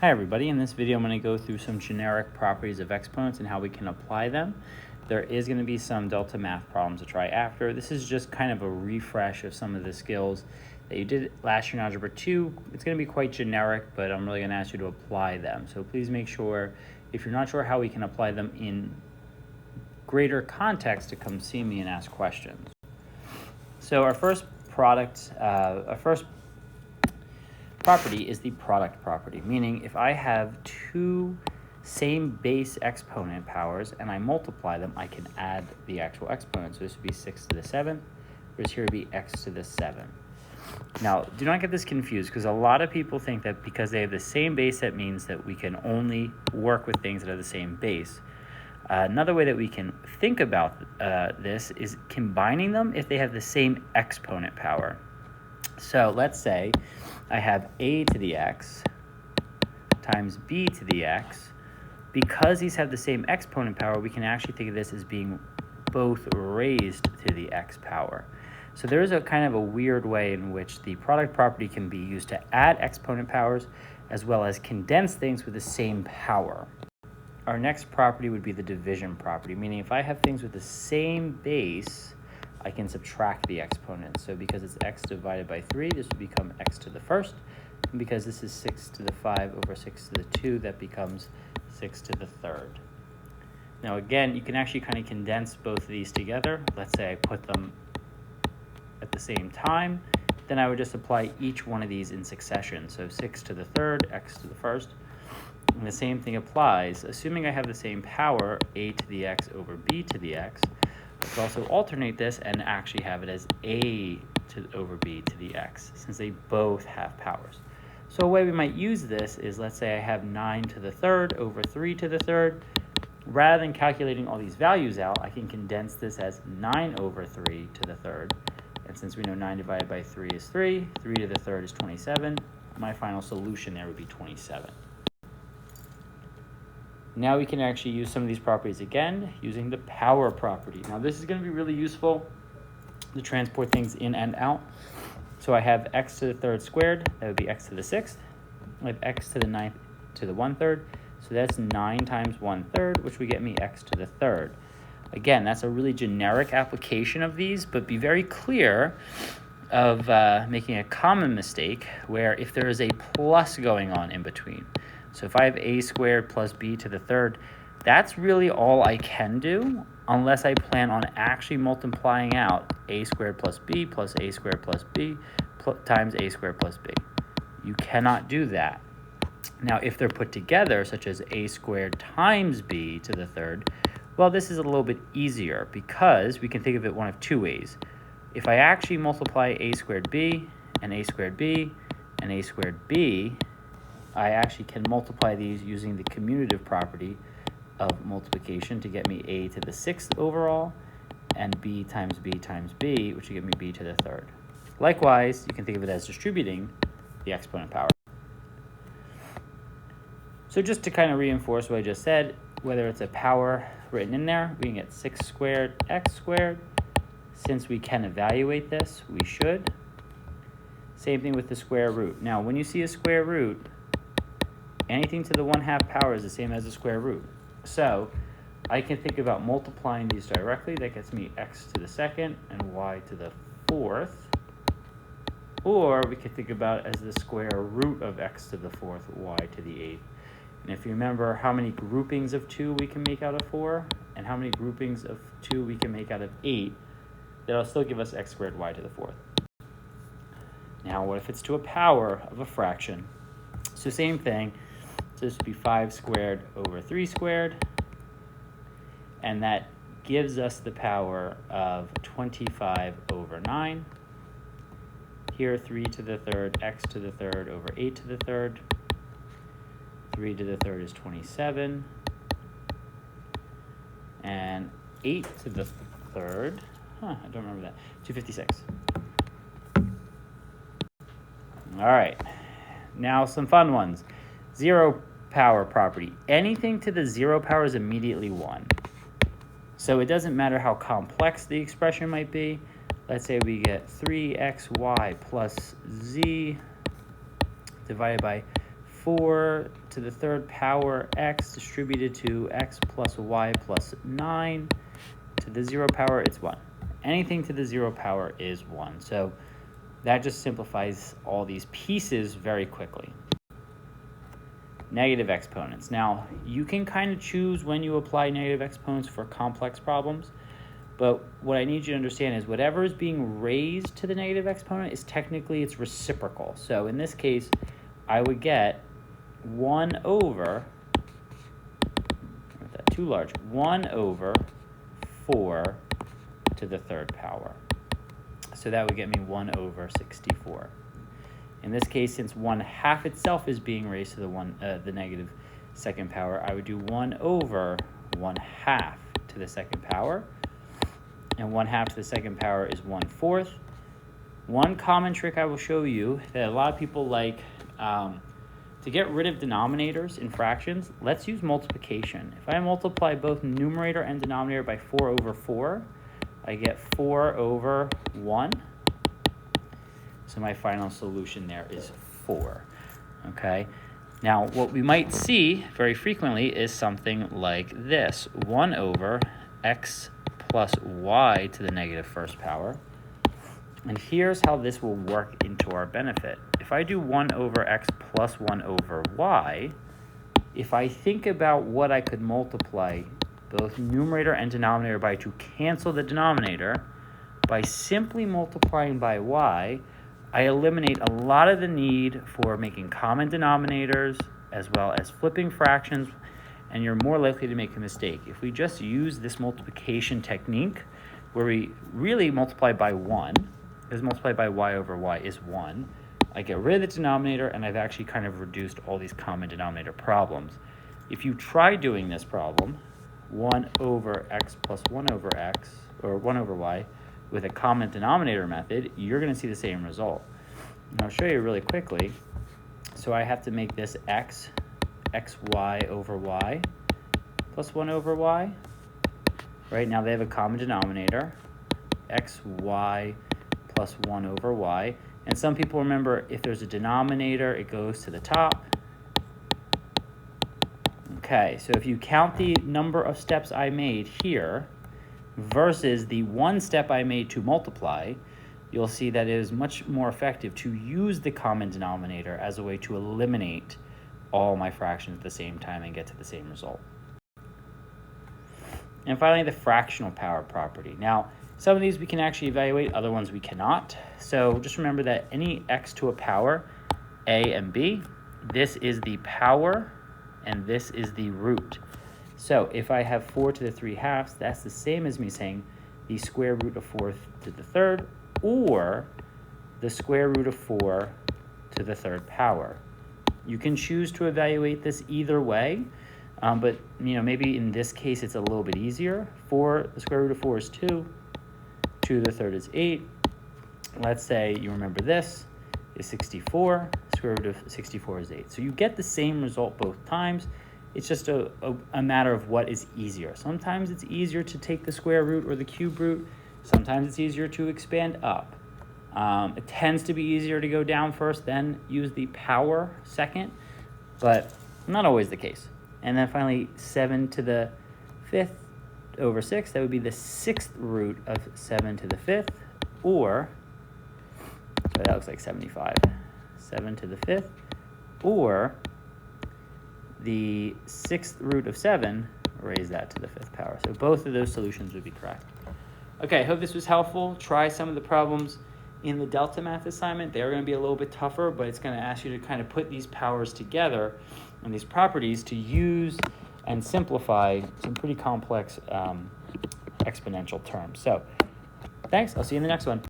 Hi everybody, in this video I'm going to go through some generic properties of exponents and how we can apply them. There is going to be some delta math problems to try after. This is just kind of a refresh of some of the skills that you did last year in Algebra 2. It's going to be quite generic, but I'm really going to ask you to apply them. So please make sure, if you're not sure how we can apply them in greater context, to come see me and ask questions. So our first property is the product property, meaning if I have two same base exponent powers and I multiply them, I can add the actual exponent. So this would be 6 to the 7th, whereas here would be x to the 7th. Now, do not get this confused, because a lot of people think that because they have the same base, that means that we can only work with things that are the same base. Another way that we can think about this is combining them if they have the same exponent power. So let's say I have a to the x times b to the x. Because these have the same exponent power, we can actually think of this as being both raised to the x power. So there is a kind of a weird way in which the product property can be used to add exponent powers as well as condense things with the same power. Our next property would be the division property, meaning if I have things with the same base, I can subtract the exponent. So because it's x divided by 3, this would become x to the first. And because this is 6 to the 5 over 6 to the 2, that becomes 6 to the third. Now again, you can actually kind of condense both of these together. Let's say I put them at the same time. Then I would just apply each one of these in succession. So 6 to the third, x to the first. And the same thing applies, assuming I have the same power, a to the x over b to the x. I could also alternate this and actually have it as a over b to the x, since they both have powers. So a way we might use this is, let's say I have 9 to the third over 3 to the third. Rather than calculating all these values out, I can condense this as 9 over 3 to the third. And since we know 9 divided by 3 is 3, 3 to the third is 27. My final solution there would be 27. Now we can actually use some of these properties again using the power property. Now this is going to be really useful to transport things in and out. So I have x to the third squared, that would be x to the sixth. I have x to the ninth to the 1/3, so that's 9 times 1/3, which would get me x to the third. Again, that's a really generic application of these, but be very clear of making a common mistake where if there is a plus going on in between. So if I have a squared plus b to the third, that's really all I can do unless I plan on actually multiplying out a squared plus b plus a squared plus b times a squared plus b. You cannot do that. Now, if they're put together, such as a squared times b to the third, well, this is a little bit easier because we can think of it one of two ways. If I actually multiply a squared b and a squared b and a squared b, I actually can multiply these using the commutative property of multiplication to get me a to the sixth overall, and b times b times b, which will get me b to the third. Likewise, you can think of it as distributing the exponent power. So just to kind of reinforce what I just said, whether it's a power written in there, we can get 6 squared x squared. Since we can evaluate this, we should. Same thing with the square root. Now, when you see a square root, anything to the 1/2 power is the same as the square root. So I can think about multiplying these directly. That gets me x to the second and y to the fourth. Or we could think about it as the square root of x to the fourth, y to the eighth. And if you remember how many groupings of 2 we can make out of 4 and how many groupings of 2 we can make out of 8, that'll still give us x squared y to the fourth. Now, what if it's to a power of a fraction? So same thing. So this would be 5 squared over 3 squared. And that gives us the power of 25 over 9. Here, 3 to the third, x to the third over 8 to the third. 3 to the third is 27. And 8 to the third, I don't remember that, 256. All right, now some fun ones. 0 power property. Anything to the 0 power is immediately 1. So it doesn't matter how complex the expression might be. Let's say we get 3xy plus z divided by 4 to the third power x distributed to x plus y plus 9 to the 0 power, it's 1. Anything to the 0 power is 1. So that just simplifies all these pieces very quickly. Negative exponents. Now, you can kind of choose when you apply negative exponents for complex problems, but what I need you to understand is whatever is being raised to the negative exponent is technically its reciprocal. So in this case, I would get 1 over, that too large, 1 over 4 to the third power. So that would get me 1 over 64. In this case, since 1/2 itself is being raised to the negative second power, I would do 1 over 1/2 to the second power. And 1/2 to the second power is 1/4. One common trick I will show you that a lot of people like to get rid of denominators in fractions, let's use multiplication. If I multiply both numerator and denominator by 4 over 4, I get 4 over 1. So my final solution there is 4, okay? Now, what we might see very frequently is something like this, 1 over x plus y to the negative first power. And here's how this will work into our benefit. If I do 1 over x plus 1 over y, if I think about what I could multiply both numerator and denominator by to cancel the denominator, by simply multiplying by y, I eliminate a lot of the need for making common denominators as well as flipping fractions, and you're more likely to make a mistake. If we just use this multiplication technique where we really multiply by 1, because multiply by y over y is 1, I get rid of the denominator and I've actually kind of reduced all these common denominator problems. If you try doing this problem, 1 over x plus 1 over x, or 1 over y, with a common denominator method, you're going to see the same result. And I'll show you really quickly. So I have to make this xy over y plus 1 over y. Right now they have a common denominator, xy plus 1 over y. And some people remember if there's a denominator, it goes to the top. Okay, so if you count the number of steps I made here versus the one step I made to multiply, you'll see that it is much more effective to use the common denominator as a way to eliminate all my fractions at the same time and get to the same result. And finally, the fractional power property. Now, some of these we can actually evaluate, other ones we cannot. So just remember that any x to a power, a and b, this is the power and this is the root. So if I have 4 to the 3/2, that's the same as me saying the square root of 4 to the third, or the square root of 4 to the third power. You can choose to evaluate this either way, but maybe in this case it's a little bit easier. The square root of 4 is 2, 2 to the third is 8. Let's say you remember this is 64, square root of 64 is 8. So you get the same result both times. It's just a matter of what is easier. Sometimes it's easier to take the square root or the cube root. Sometimes it's easier to expand up. It tends to be easier to go down first, then use the power second, but not always the case. And then finally, 7 to the 5th over 6, that would be the 6th root of 7 to the 5th, or, sorry, that looks like 75, 7 to the 5th, or the 6th root of 7, raise that to the 5th power. So both of those solutions would be correct. Okay, I hope this was helpful. Try some of the problems in the Delta Math assignment. They're going to be a little bit tougher, but it's going to ask you to kind of put these powers together and these properties to use and simplify some pretty complex exponential terms. So thanks. I'll see you in the next one.